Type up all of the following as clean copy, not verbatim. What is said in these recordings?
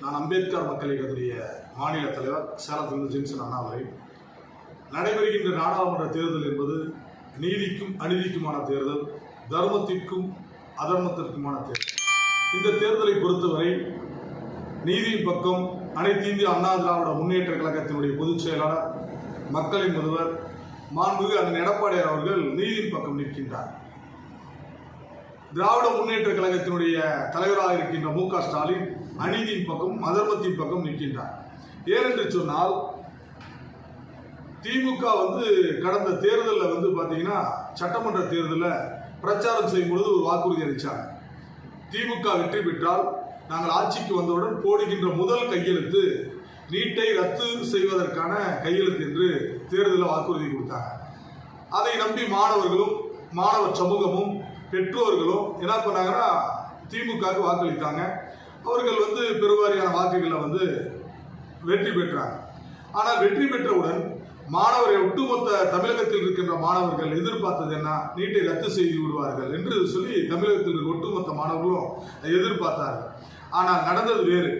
நான் அம்பேத்கர் மக்கள் இயக்கத்துடைய மாநில தலைவர் சேலத்திலிருந்து ஜிம்சன் அண்ணாமலை. நடைபெறுகின்ற நாடாளுமன்ற தேர்தல் என்பது நீதிக்கும் அநீதிக்குமான தேர்தல், தர்மத்திற்கும் அதர்மத்திற்குமான தேர்தல். இந்த தேர்தலை பொறுத்தவரை நீதியின் பக்கம் அனைத்து இந்திய அண்ணா திராவிட முன்னேற்ற கழகத்தினுடைய பொதுச் செயலாளர், மக்களின் முதல்வர் மாண்புமிகு அண்ணன் எடப்பாடியார் அவர்கள் நீதியின் பக்கம் நிற்கின்றார். திராவிட முன்னேற்ற கழகத்தினுடைய தலைவராக இருக்கின்ற மு.க. ஸ்டாலின் அநீதியின் பக்கம் அதர்மத்தின் பக்கம் நிற்கின்றார். ஏனென்று சொன்னால், திமுக கடந்த தேர்தலில் பார்த்தீங்கன்னா சட்டமன்ற தேர்தலில் பிரச்சாரம் செய்யும் பொழுது ஒரு வாக்குறுதி அளித்தாங்க. திமுக வெற்றி பெற்றால் நாங்கள் ஆட்சிக்கு வந்தவுடன் போடுகின்ற முதல் கையெழுத்து நீட்டை ரத்து செய்வதற்கான கையெழுத்து என்று தேர்தலில் வாக்குறுதி கொடுத்தாங்க. அதை நம்பி மாணவர்களும் மாணவர் சமூகமும் பெற்றோர்களும் என்ன பண்ணாங்கன்னா திமுகவுக்கு வாக்களித்தாங்க. அவர்கள் பெருவாரியான வாக்குகளை வெற்றி பெற்றாங்க. ஆனால் வெற்றி பெற்றவுடன் மாணவரை ஒட்டுமொத்த தமிழகத்தில் இருக்கின்ற மாணவர்கள் எதிர்பார்த்தது என்ன? நீட்டை ரத்து செய்து விடுவார்கள் என்று சொல்லி தமிழகத்தில் ஒட்டுமொத்த மாணவர்களும் எதிர்பார்த்தார்கள். ஆனால் நடந்தது வேறு.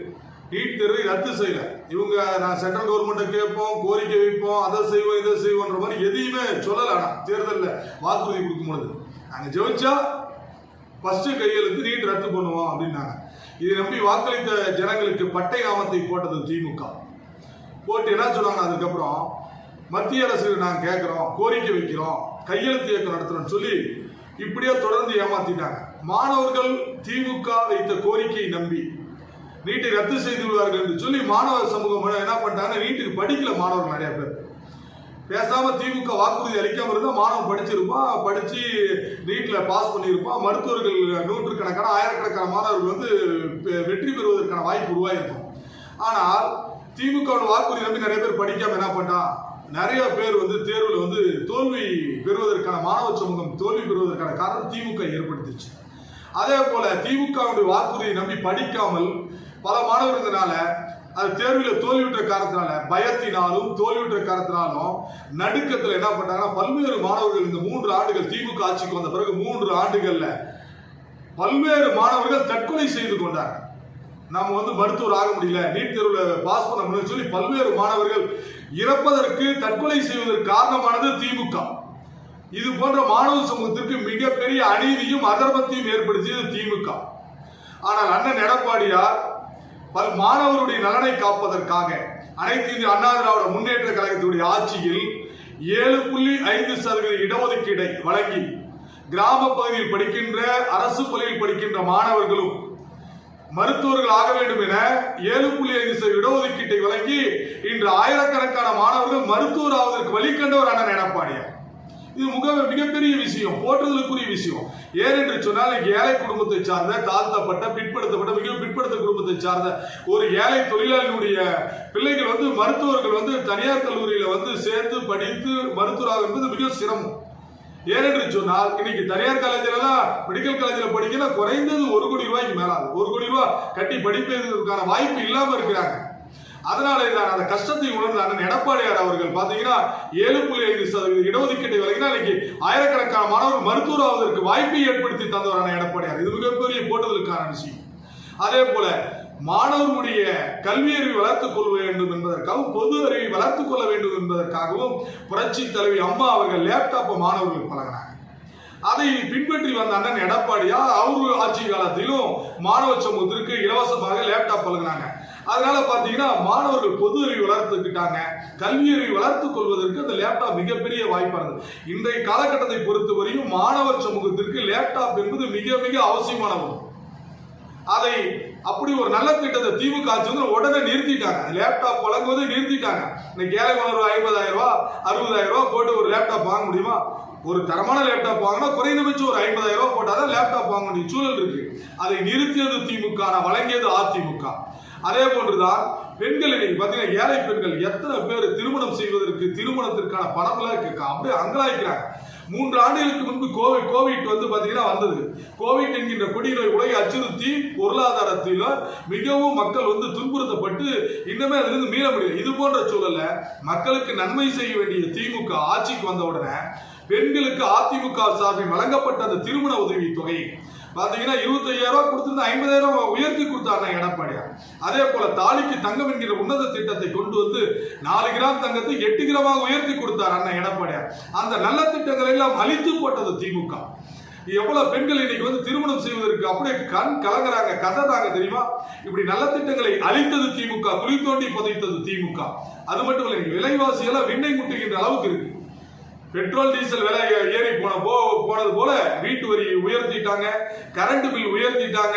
நீட் தேர்வை ரத்து செய்யல. இவங்க நான் சென்ட்ரல் கவர்மெண்ட்டை கேட்போம், கோரிக்கை வைப்போம், அதை செய்வோம் இதை செய்வோன்ற மாதிரி எதையுமே சொல்லல. தேர்தலில் வாக்குறுதி கொடுக்கும் பொழுது நாங்கள் ஜெயிச்சா ஃபர்ஸ்ட் கையெழுத்து நீட் ரத்து பண்ணுவோம் அப்படின்னாங்க. இதை நம்பி வாக்களித்த ஜனங்களுக்கு பட்டை நாமத்தை போட்டது திமுக. போட்டு என்ன சொன்னாங்க, அதுக்கப்புறம் மத்திய அரசு நாங்கள் கேட்குறோம், கோரிக்கை வைக்கிறோம், கையெழுத்து இயக்கம் நடத்துறோம்னு சொல்லி இப்படியே தொடர்ந்து ஏமாத்திட்டாங்க. மாணவர்கள் திமுக வைத்த கோரிக்கையை நம்பி நீட்டை ரத்து செய்து விடுவார்கள் என்று சொல்லி மாணவர் சமூகம் என்ன பண்ணிட்டாங்க, நீட்டுக்கு படிக்கல மாணவர்கள் நிறைய பேர். பேசாம திமுக வாக்குறுதி அளிக்காம இருந்தா மாணவன் படிச்சிருப்பான், படிச்சு நீட்ல பாஸ் பண்ணியிருப்பான். மருத்துவர்கள் நூற்றுக்கணக்கான ஆயிரக்கணக்கான மாணவர்கள் வெற்றி பெறுவதற்கான வாய்ப்பு உருவாயிருக்கும். ஆனால் திமுக வாக்குறுதி நம்பி நிறைய பேர் படிக்காம என்ன பண்ணான், நிறைய பேர் தேர்வில் தோல்வி பெறுவதற்கான மாணவ சமூகம் தோல்வி பெறுவதற்கான காரணம் திமுக ஏற்படுத்திச்சு. அதே போல திமுக வாக்குறுதியை நம்பி படிக்காமல் பல மாணவர்களால அது தேர்வில் தோல்வியுற்ற காரணத்தினால, பயத்தினாலும் தோல்வியுற்ற காரணத்தினாலும் நடுக்கத்தில் என்ன பண்ணாங்கன்னா பல்வேறு மாணவர்கள் இந்த 3 ஆண்டுகள் திமுக ஆட்சிக்கு வந்த பிறகு 3 ஆண்டுகள்ல பல்வேறு மாணவர்கள் தற்கொலை செய்து கொண்டார். நாம மருத்துவர் ஆக முடியல, நீட் தேர்வில் பாஸ் பண்ண முடியல சொல்லி பல்வேறு மாணவர்கள் இறப்பதற்கு, தற்கொலை செய்வதற்கு காரணமானது திமுக. இது போன்ற மாணவ சமூகத்திற்கு மிகப்பெரிய அநீதியும் அதர்மத்தையும் ஏற்படுத்தியது திமுக. ஆனால் அண்ணன் எடப்பாடியார் மாணவருடைய நலனை காப்பதற்காக அனைத்து இந்திய அண்ணா திராவிட முன்னேற்ற கழகத்துடைய ஆட்சியில் 7.5% இடஒதுக்கீடை வழங்கி கிராம பகுதியில் படிக்கின்ற, அரசு பள்ளியில் படிக்கின்ற மாணவர்களும் மருத்துவர்கள் ஆக வேண்டும் என 7.5% இடஒதுக்கீட்டை வழங்கி இன்று ஆயிரக்கணக்கான மாணவர்கள் மருத்துவர் ஆவதற்கு வழிகண்டவர் அண்ணன் எடப்பாடியார். இது மிகப்பெரிய விஷயம், போற்றுதலுக்குரிய விஷயம். ஏனென்று சொன்னால் ஏழை குடும்பத்தை சார்ந்த, தாழ்த்தப்பட்ட, பிற்படுத்தப்பட்ட, மிக பிற்படுத்த குடும்பத்தை சார்ந்த ஒரு ஏழை தொழிலாளியுடைய பிள்ளைகள் மருத்துவர்கள் தனியார் கல்லூரியில சேர்ந்து படித்து மருத்துவராக என்பது மிக சிரமம். ஏனென்று சொன்னால் இன்னைக்கு தனியார் காலேஜில் மெடிக்கல் காலேஜில் படிக்கல குறைந்தது 1 கோடி ரூபாய்க்கு மேலாது 1 கோடி ரூபாய் கட்டி படிப்பதற்கான வாய்ப்பு இல்லாம இருக்கிறாங்க. அதனால தான் அந்த கஷ்டத்தை உணர்ந்த அண்ணன் எடப்பாடியார் அவர்கள் பாத்தீங்கன்னா 7.5% இடஒதுக்கீட்டை வழங்கினா இன்னைக்கு ஆயிரக்கணக்கான மாணவர்கள் மருத்துவர் ஆவதற்கு வாய்ப்பை ஏற்படுத்தி தந்தவர் அண்ணன் எடப்பாடியார். இது மிகப்பெரிய போட்டுதலுக்கான விஷயம். அதே போல மாணவர்களுடைய கல்வி அறிவை வளர்த்துக் கொள்ள வேண்டும் என்பதற்காகவும், பொது அறிவை வளர்த்துக் கொள்ள வேண்டும் என்பதற்காகவும் புரட்சி தலைவி அம்மா அவர்கள் லேப்டாப்பை மாணவர்களுக்கு வழங்கினாங்க. அதை பின்பற்றி வந்த அண்ணன் எடப்பாடியார் அவரு ஆட்சி காலத்திலும் மாணவ சமூகத்திற்கு இலவசமாக லேப்டாப் வழங்கினாங்க. அதனால பாத்தீங்கன்னா மாணவர்கள் பொது அறிவு வளர்த்துக்கிட்டாங்க, கல்வி அறிவு வளர்த்துக் கொள்வதற்கு அந்த லேப்டாப் மிகப்பெரிய வாய்ப்பா இருந்தது. இன்றைய காலகட்டத்தை பொறுத்தவரையும் மாணவர் சமூகத்திற்கு லேப்டாப் என்பது மிக மிக அவசியமான ஒன்று. அதை அப்படி ஒரு நல்ல திட்டத்தை திமுக ஆட்சி உடனே நிறுத்திட்டாங்க. லேப்டாப் வழங்குவதை நிறுத்திட்டாங்க. இன்னைக்கு ஏழை மாணவர் 50,000 ரூபாய் 60,000 ரூபாய் போட்டு ஒரு லேப்டாப் வாங்க முடியுமா? ஒரு தரமான லேப்டாப் வாங்கினா குறைந்தபட்சம் ஒரு 50,000 ரூபாய் போட்டாதான் லேப்டாப் வாங்க வேண்டிய சூழல் இருக்கு. அதை நிறுத்தியது திமுக, வழங்கியது அதிமுக. அதே போன்றுதான் பெண்கள் இன்னைக்கு பாத்தீங்கன்னா ஏழை பெண்கள் எத்தனை பேர் திருமணம் செய்வதற்கு, திருமணத்திற்கான பணம் அப்படியே அங்கலாய்க்கிறாங்க. 3 ஆண்டுகளுக்கு முன்பு கோவிட் பாத்தீங்கன்னா வந்தது. கோவிட் என்கின்ற கொடிய நோய் உலகை அச்சுறுத்தி பொருளாதாரத்தில் மிகவும் மக்கள் துன்புறுத்தப்பட்டு இன்னமே அதிலிருந்து மீள முடியல. இது போன்ற சூழல்ல மக்களுக்கு நன்மை செய்ய வேண்டிய திமுக ஆட்சிக்கு வந்த உடனே பெண்களுக்கு அதிமுக சார்பில் வழங்கப்பட்ட அந்த திருமண உதவி தொகை பாத்தீங்கன்னா 25,000 ரூபாய் கொடுத்திருந்த 50,000 உயர்த்தி கொடுத்தார் எடப்பாடியார். அதே போல தாலிக்கு தங்கம் என்கிற உன்னத திட்டத்தை கொண்டு வந்து 4 கிராம் தங்கத்தை 8 கிராமாக உயர்த்தி கொடுத்தார் அண்ணன் எடப்பாடியார். அந்த நல்ல திட்டங்களை எல்லாம் அழித்து போட்டது திமுக. எவ்வளவு பெண்கள் இன்னைக்கு வந்து திருமணம் செய்வதற்கு அப்படியே கண் கலங்குறாங்க, கதறாங்க தெரியுமா? இப்படி நல்ல திட்டங்களை அழித்தது திமுக, குழி தோண்டி புதைத்தது திமுக. அது மட்டும் இல்லை, விலைவாசி எல்லாம் விண்ணை முட்டுகின்ற அளவுக்கு இருக்கு. பெட்ரோல் டீசல் விலை ஏறி போனது போல வீட்டு வரி உயர்த்திட்டாங்க, கரண்ட் பில் உயர்த்திட்டாங்க,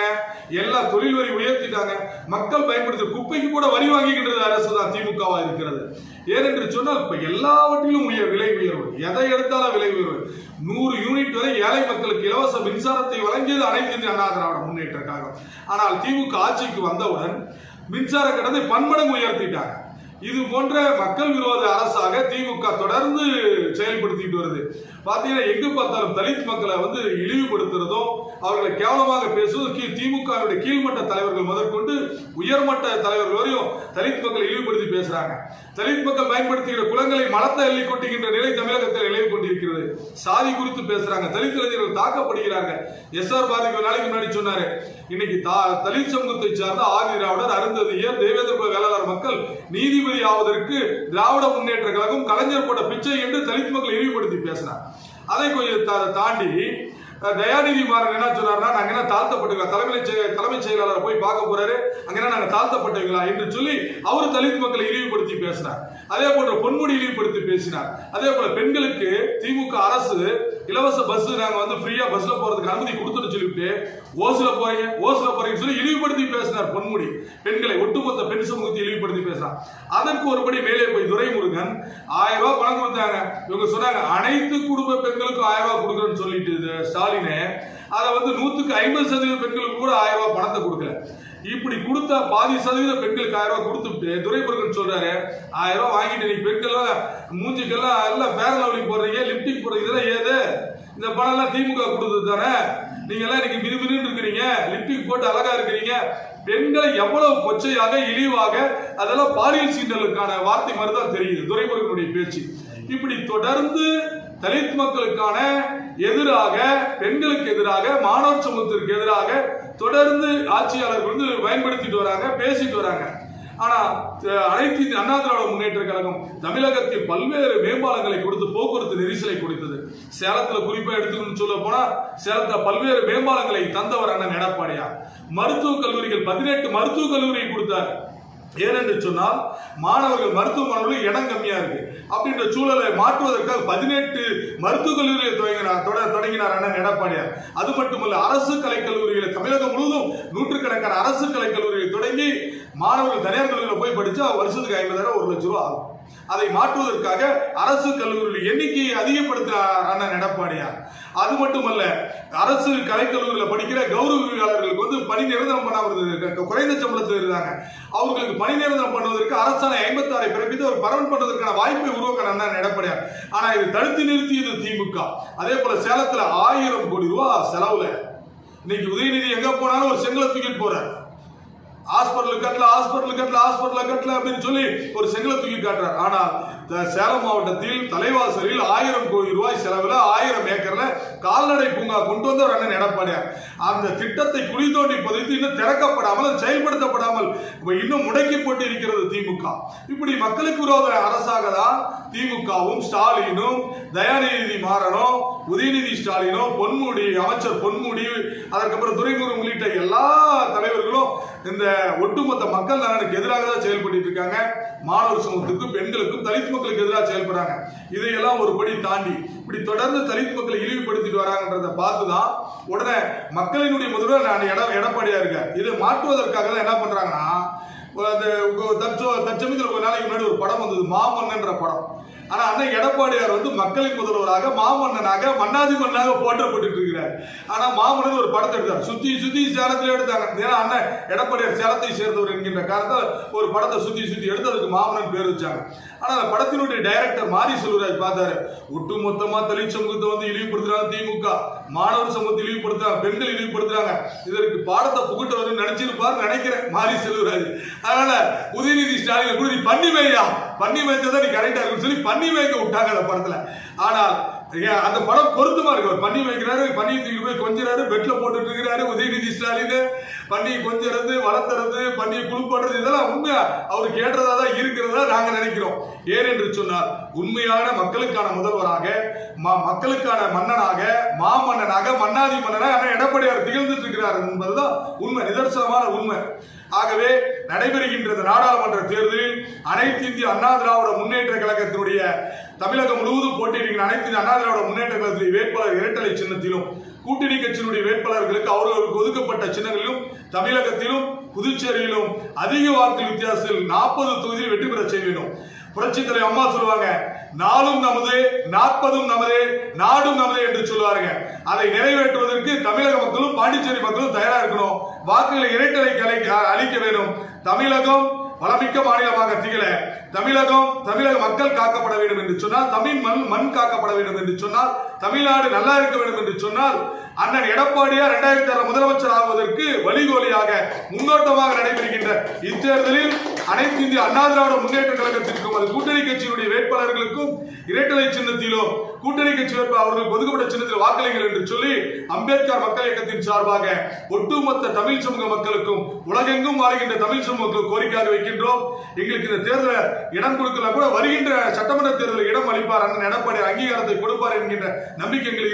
எல்லா தொழில் வரி உயர்த்திட்டாங்க. மக்கள் பயன்படுத்த குப்பைக்கு கூட வரி வாங்கிக்கின்றது அரசு தான் திமுகவா இருக்கிறது. ஏனென்று சொன்னால் இப்ப எல்லாவற்றிலும் விலை உயர்வு, எதை எடுத்தாலும் விலை உயர்வு. 100 யூனிட் வரை ஏழை மக்களுக்கு இலவச மின்சாரத்தை வழங்கியது அனைத்து இந்திய அண்ணா திராவிட முன்னேற்ற கழகம். ஆனால் திமுக ஆட்சிக்கு வந்தவுடன் மின்சார கட்டணத்தை பன்மடங்கு உயர்த்திட்டாங்க. இது போன்ற மக்கள் விரோத அரசாக திமுக தொடர்ந்து செயல்படுத்திட்டு வருது. பாத்தீங்கன்னா எங்க பார்த்தாலும் தலித் மக்களை வந்து இழிவுபடுத்துறதும் அவர்களை கேவலமாக பேசுவதும் திமுக கீழ்மட்ட தலைவர்கள் முதற்கொண்டு உயர்மட்ட தலைவர்கள் வரையும் தலித் மக்களை இழிவுபடுத்தி பேசுறாங்க. தலித் மக்கள் பயன்படுத்துகிற குளங்களை மலத்தை அள்ளி கொட்டுகின்ற நிலை தமிழகத்தில் நிலவு கொண்டிருக்கிறது. சாதி குறித்து பேசுறாங்க, தலித் இளைஞர்கள் தாக்கப்படுகிறாங்க. SR பாரதி நாளைக்கு முன்னாடி சொன்னாரு, இன்னைக்கு தலித் சமூகத்தை சார்ந்த ஆதி திராவிடர், அருந்ததியர், தேவேந்திர குல வேளாளர் மக்கள் நீதிபதி ஆவதற்கு திராவிட முன்னேற்ற கழகம் கலைஞர் போட்ட பிச்சை என்று தலித் மக்களை இழிவுபடுத்தி பேசினார். அதை கொஞ்சம் தாண்டி தயாநிதி மாறன் என்ன சொன்னார்னா, நாங்க என்ன தாழ்த்தப்பட்டவங்களா, தலைமைச் செயலாளர் போய் பார்க்க போறாரு, அங்க நாங்க தாழ்த்தப்பட்டவங்களா என்று சொல்லி அவர் தலித் மக்களை இழிவுபடுத்தி பேசினார். அதே போன்ற பொன்முடி இழிவுபடுத்தி பேசினார். அதே போல பெண்களுக்கு திமுக அரசு இலவச பஸ் நாங்க வந்து ஃப்ரீயா பஸ்ல போறதுக்கு அனுமதி கொடுத்துட்டு சொல்லிட்டு ஓசுல போறீங்கன்னு சொல்லி இழிவுபடுத்தி பேசினார் பொன்முடி. பெண்களை ஒட்டுமொத்த பெண் சமூகத்தை இழிவுபடுத்தி பேசினார். அதற்கு ஒருபடி மேலே போய் துரைமுருகன் 1000 ரூபாய் பணம் கொடுத்தாங்க. இவங்க சொன்னாங்க அனைத்து குடும்ப பெண்களுக்கும் 1000 ரூபாய் கொடுக்குறேன்னு சொல்லிட்டு ஸ்டாலின் அதை வந்து 150% பெண்களுக்கு கூட 1000 ரூபாய் பணத்தை கொடுக்கல. இப்படி கொடுத்தா பாதி சதவீத பெண்களுக்கு 1000 ரூபாய் கொடுத்துட்டு துரைமுருகன் சொல்றாரு, 1000 ரூபாய் வாங்கிட்டு நீங்க பெண்கள் மூஞ்சிக்கெல்லாம் எல்லாம் ஃபேர் லவ்லி போடுறீங்க, லிப்டிக் போடுறீங்க, இதெல்லாம் ஏது? இந்த பணம் எல்லாம் திமுக கொடுத்தது தானே? நீங்க எல்லாம் இன்னைக்கு மினுமினு இருக்கிறீங்க, லிப்டிக் போட்டு அழகா இருக்கிறீங்க. பெண்களை எவ்வளவு கொச்சையாக இழிவாக, அதெல்லாம் பாலியல் சீண்டலுக்கான வார்த்தை மாதிரிதான் தெரியுது துரைமுருகனுடைய பேச்சு. இப்படி தொடர்ந்து தலித் மக்களுக்கான எதிராக, பெண்களுக்கு எதிராக, மாணவர் சமூகத்திற்கு எதிராக தொடர்ந்து ஆட்சியாளர்கள் வந்து பயன்படுத்திட்டு வராங்க, பேசிட்டு வராங்க. ஆனா அனைத்து அண்ணா திராவிட முன்னேற்ற கழகம் தமிழகத்தில் பல்வேறு மேம்பாலங்களை கொடுத்து போக்குவரத்து நெரிசலை கொடுத்தது. சேலத்துல குறிப்பா எடுத்துக்கணும்னு சொல்ல போனா சேலத்துல பல்வேறு மேம்பாலங்களை தந்தவர் அண்ணன் எடப்பாடியார். மருத்துவக் கல்லூரிகள் 18 மருத்துவக் கல்லூரியை கொடுத்தார். ஏனென்று சொன்னால் மாணவர்கள் மருத்துவ மாணவர்கள் இடம் கம்மியா இருக்கு. அப்படின்ற சூழலை மாற்றுவதற்காக 18 மருத்துவக் கல்லூரிகளை தொடங்கினார் அண்ணன் எடப்பாடியார். அது மட்டுமல்ல, அரசு கலைக்கல்லூரிகளை தமிழகம் முழுவதும் 100கணக்கான அரசு கலைக்கல்லூரிகளை தொடங்கி மாணவர்கள் தனியார் கல்லூரியில் போய் படிச்சா வருஷத்துக்கு 50,000 1 லட்சம் ரூபாய் ஆகும். அதை மாற்றுவதற்காக அரசு கல்லூரிகளில் எண்ணிக்கையை அதிகப்படுத்தினார் அண்ணன் எடப்பாடியார். அது மட்டுமல்ல, அரசு கலைக்கல்லூரியில் படிக்கிற கௌரவியாளர்களுக்கு வந்து பணி நிரந்தரம் பண்ணாமல் குறைந்த சம்பளத்தில் இருந்தாங்க. அவர்களுக்கு பணி நிரந்தரம் பண்ணுவதற்கு அரசாணை 56 பிறப்பித்து ஒரு பரவல் பண்ணுவதற்கான வாய்ப்பை உருவாக்க அண்ணன் எடப்பாடியார். ஆனா இது தடுத்து நிறுத்தியது திமுக. அதே போல சேலத்துல 1000 கோடி ரூபாய் செலவுல இன்னைக்கு உதயநிதி எங்க போனாலும் ஒரு செங்கலை தூக்கிட்டு போறார். ஹாஸ்பிட்டல் கட்டல அப்படின்னு சொல்லி ஒரு செங்கலை தூக்கி காட்டுறார். ஆனால் சேலம் மாவட்டத்தில் தலைவாசலில் 1000 கோடி ரூபாய் செலவுல 1000 ஏக்கர்ல கால்நடை பூங்கா கொண்டு வந்தவர் அண்ணன் எடப்பாடியார். அந்த திட்டத்தை குழி தோண்டி புதைத்து இன்னும் திறக்கப்படாமல், செயல்படுத்தப்படாமல் இன்னும் முடக்கி போட்டு இருக்கிறது திமுக. இப்படி மக்களுக்கு விரோத அரசாக தான் திமுகவும் ஸ்டாலினும் தயாநிதி மாறனும் உதயநிதி ஸ்டாலினும் பொன்முடி அமைச்சர் பொன்முடி அதற்கப்புறம் துரைமுருகன் உள்ளிட்ட எல்லா தலைவர்களும் இந்த ஒட்டுமொத்த மக்கள் நலனுக்கு எதிராக தான் செயல்பட்டு இருக்காங்க. மாணவர் சமூகத்துக்கும் பெண்களுக்கும் தலித் மக்களுக்கு எதிராக செயல்படுறாங்க. இதையெல்லாம் ஒரு படி தாண்டி இப்படி தொடர்ந்து தலித் மக்களை இழிவுபடுத்திட்டு வராங்கன்றத பார்த்துதான் உடனே மக்களினுடைய முதல்வர் எடப்பாடியா இருக்கார். இதை மாற்றுவதற்காக தான் என்ன பண்றாங்கன்னா, தற்சமயத்தில் ஒரு நாளைக்கு முன்னாடி ஒரு படம் வந்தது, மாமன்னன்ற படம். ஆனா அண்ணன் எடப்பாடியார் வந்து மக்களின் முதல்வராக, மாமன்னனாக, மன்னாதி மன்னனாக போற்றப்பட்டு இருக்கிறார். ஆனா மாமன்னன் ஒரு படத்தை எடுத்தார், சுத்தி சேலத்துல எடுத்தாங்க. ஏன்னா அண்ணன் எடப்பாடியார் சேலத்தை சேர்ந்தவர் என்கின்ற காரணத்தால் ஒரு படத்தை சுத்தி எடுத்து அதுக்கு மாமன்னன் பேர் வச்சாங்க. ஆனா அந்த படத்தினுடைய டைரக்டர் மாரி செல்வராஜ் பார்த்தாரு, ஒட்டு மொத்தமா தலித் சமூகத்தை வந்து இழிவுபடுத்துறாங்க திமுக, மாணவர் சமூகத்தை இழிவுபடுத்துறாங்க, பெண்கள் இழிவுபடுத்துறாங்க, இதற்கு பாடத்தை புகட்ட வரும்னு நினைச்சிருப்பாரு நினைக்கிறேன் மாரி செல்வராஜ். அதனால உதயநிதி ஸ்டாலின் கூட நீ பண்ணி வையா, பண்ணி வைத்ததான் நீ கரெக்டா இருக்குன்னு சொல்லி பண்ணி வைக்க விட்டாங்க அந்த படத்துல. ஆனால் அந்த படம் பொருத்தமா இருக்கு. அவர் பண்ணி வைக்கிறாரு, பண்ணி தூக்கி போய் கொஞ்சிறாரு, பெட்ல போட்டுட்டு இருக்கிறாரு. உதயநிதி ஸ்டாலின் பண்ணி கொஞ்சிறது, வளர்த்துறது, பண்ணியை குளிப்பாடுறது, இதெல்லாம் உண்மை அவர் கேட்டதா தான் இருக்கிறதா நாங்க நினைக்கிறோம். ஏனென்று சொன்னால் உண்மையான மக்களுக்கான முதல்வராக, மக்களுக்கான மன்னனாக, மாமன்னனாக, மன்னாதி மன்னனாக எடப்பாடியார் திகழ்ந்துட்டு இருக்கிறார் என்பதுதான் உண்மை, நிதர்சனமான உண்மை. ஆகவே நடைபெறுகின்ற நாடாளுமன்ற தேர்தலில் அனைத்து இந்திய அண்ணா திராவிட முன்னேற்ற கழகத்தினுடைய தமிழகம் முழுவதும் போட்டியிடுகிற அனைத்து இந்திய அண்ணா திராவிட முன்னேற்ற கழகத்தின் வேட்பாளர் இரட்டலை சின்னத்திலும், கூட்டணி கட்சியினுடைய வேட்பாளர்களுக்கு அவர்களுக்கு ஒதுக்கப்பட்ட சின்னங்களிலும் தமிழகத்திலும் புதுச்சேரியிலும் அதிக வாக்கு வித்தியாசத்தில் 40 தொகுதியில் வெற்றி பெற செய்ய வேண்டும். புரட்சி தலைவர் அம்மா சொல்லுவாங்க, நாளும் நமது, 40ம் நமது, நாடும் நமது என்று சொல்லுவாங்க. அதை நிறைவேற்றுவதற்கு தமிழக மக்களும் பாண்டிச்சேரி மக்களும் தயாரா இருக்கணும். வாக்குகளை இரட்டலைக்கு அளிக்க வேண்டும். தமிழகம் வளமிக்க மாநிலமாக திகழ, தமிழக மக்கள் காக்கப்பட வேண்டும் என்று சொன்னால், தமிழ் மண் காக்கப்பட வேண்டும் என்று சொன்னால், தமிழ்நாடு நல்லா இருக்க வேண்டும் என்று சொன்னால், அண்ணன் எடப்பாடியார் 2006 முதலமைச்சர் ஆகுவதற்கு வழிகோலியாக முன்னோட்டமாக நடைபெறுகின்ற இத்தேர்தலில் அனைத்து இந்திய அண்ணா திராவிட முன்னேற்ற கழகத்திற்கும் அது கூட்டணி கட்சியினுடைய வேட்பாளர்களுக்கும் இரட்டலை சின்னத்திலோ கூட்டணி கட்சி அவர்களுக்கு ஒதுக்கப்பட்ட சின்னத்தில் வாக்களிங்கள் என்று சொல்லி அம்பேத்கர் மக்கள் இயக்கத்தின் சார்பாக ஒட்டுமொத்த தமிழ் சமூக மக்களுக்கும் உலகெங்கும் வாழ்கின்ற தமிழ் சமூக மக்களுக்கு கோரிக்கையாக வைக்கின்றோம். எங்களுக்கு இந்த தேர்தலை இடம் கொடுக்கல கூட வருகின்ற சட்டமன்ற தேர்தலில் இடம் அளிப்பார், அண்ணன் எடப்பாடி அங்கீகாரத்தை கொடுப்பார் என்கின்ற நம்பிக்கை எங்களுக்கு